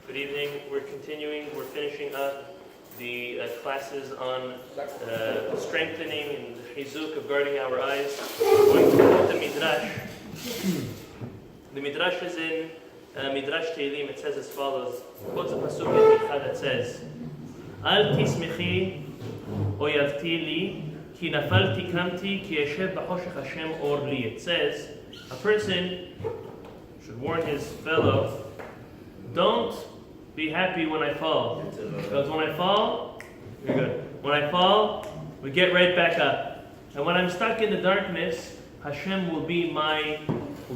Good evening. We're finishing up the classes on strengthening and chizuk of guarding our eyes. We're going to quote the Midrash. The Midrash is in Midrash Tehillim. It says as follows. It quotes a pasuk in Micha that says, Al tismechi oyavti li, ki nafalti kamti, ki yeshev b'choshech Hashem or li. It says, a person should warn his fellow, don't be happy when I fall. Because when I fall, you're good. When I fall, we get right back up. And when I'm stuck in the darkness, Hashem will be my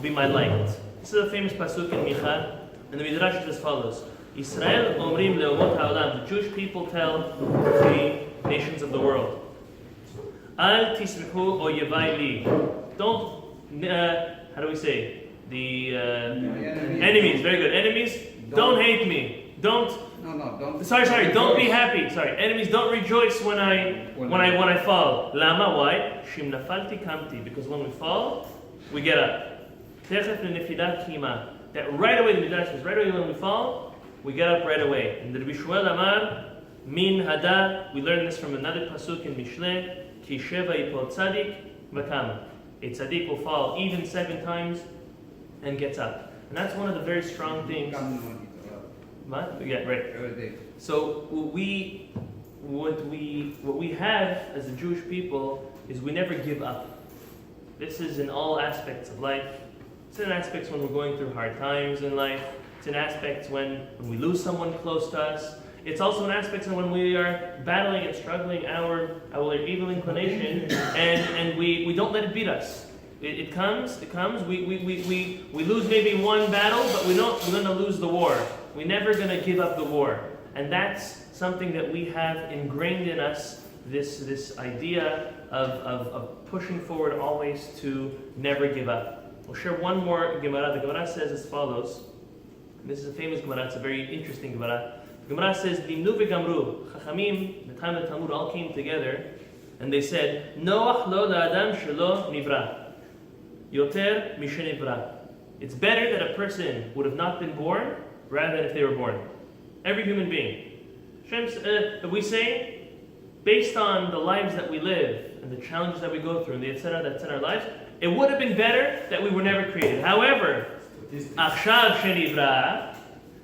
light. This is a famous pasuk in Micha, and the Midrash is as follows. Israel omrim le'omot ha'olam. The Jewish people tell the nations of the world, Al tismechu oyevai li. Don't, how do we say? The enemies, very good. Enemies, don't hate me. Don't. Sorry. Don't be happy. Sorry. Enemies, don't rejoice when I fall. Lama, why? Shim nafalti kamti. Because when we fall, we get up. Techef lenefilat kima. That right away, the Midrash says, right away when we fall, we get up right away. And the Rabbi Shmuel Amar, min hada. We learn this from another pasuk in Mishleh. Ki sheva yipol tzadik v'kam. A tzaddik will fall even 7 times and gets up. And that's one of the very strong things. What? Yeah, right. So what we have as a Jewish people is we never give up. This is in all aspects of life. It's in aspects when we're going through hard times in life. It's in aspects when we lose someone close to us. It's also in aspects when we are battling and struggling our evil inclination, and we don't let it beat us. It comes. We lose maybe one battle, but we're going to lose the war. We're never going to give up the war. And that's something that we have ingrained in us, this idea of pushing forward always to never give up. We'll share one more Gemara. The Gemara says as follows. This is a famous Gemara. It's a very interesting Gemara. The Gemara says, Limnu v'gamru. Chachamim, the time of the Talmud, all came together, and they said, Noach lo la'adam shelo nivra. Yoter mishenivra. It's better that a person would have not been born rather than if they were born. Every human being. We say, based on the lives that we live and the challenges that we go through and the etc. that's in our lives, it would have been better that we were never created. However, achshav shenivra,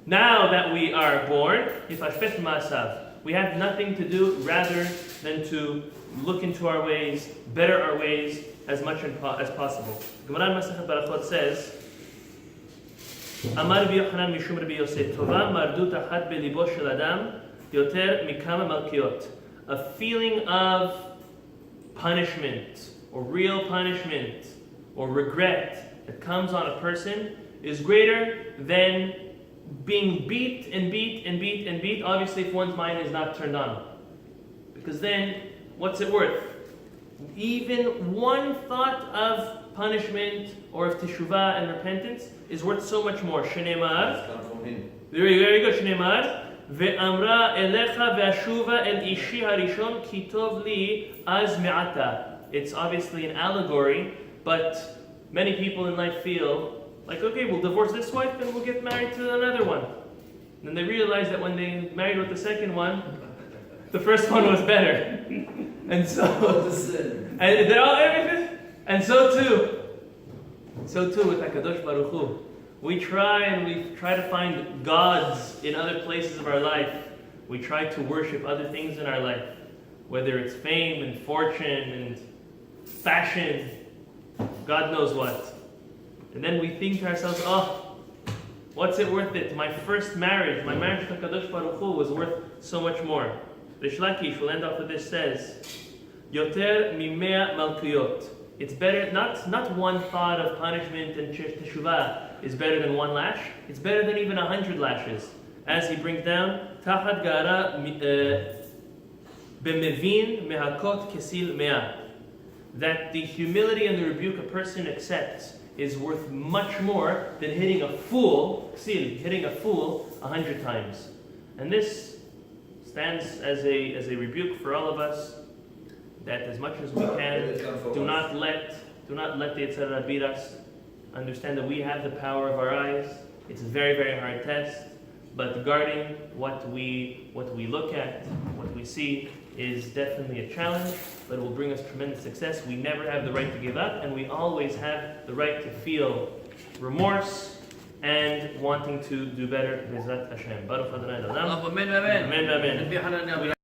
now that we are born, yifashpech ma'asav, we have nothing to do rather than to look into our ways, better our ways as much as possible. Gemara Masechet Barachot says, Amar Rabbi Yochanan mishum Rabbi Yosef, Tova mardut achat belibo shel adam yoter mikama malkiot. A feeling of punishment, or real punishment, or regret that comes on a person is greater than being beat. Obviously, if one's mind is not turned on. Because then, what's it worth? Even one thought of punishment or of teshuvah and repentance is worth so much more. Shneimar. Very good. Shneimar. Ve'amra elecha ve'ashuva el ishi harishon ki tov li az me'ata. It's obviously an allegory, but many people in life feel like, okay, we'll divorce this wife and we'll get married to another one. And then they realize that when they married with the second one, the first one was better. And so, and they're all everything. And so too with HaKadosh Baruch Hu. We try to find gods in other places of our life. We try to worship other things in our life, whether it's fame and fortune and fashion, God knows what. And then we think to ourselves, oh, what's it worth it? My first marriage, my marriage to HaKadosh Baruch Hu was worth so much more. Rish Lakish, we'll end off with this, says, Yoter mimea malkuyot. It's better, not one thought of punishment and teshuvah is better than one lash. It's better than even 100 lashes. As he brings down, Tachat gara b'mevin mehakot kesil mea. That the humility and the rebuke a person accepts is worth much more than hitting a fool 100 times. And this stands as a rebuke for all of us, that as much as we can, do not let the Yetzirah beat us. Understand that we have the power of our eyes. It's a very, very hard test. but guarding what we look at, what we see, is definitely a challenge, but it will bring us tremendous success. We never have the right to give up, and we always have the right to feel remorse and wanting to do better. Bezrat Hashem. Baruch Adonai Olam. Amen, amen. Amen, amen.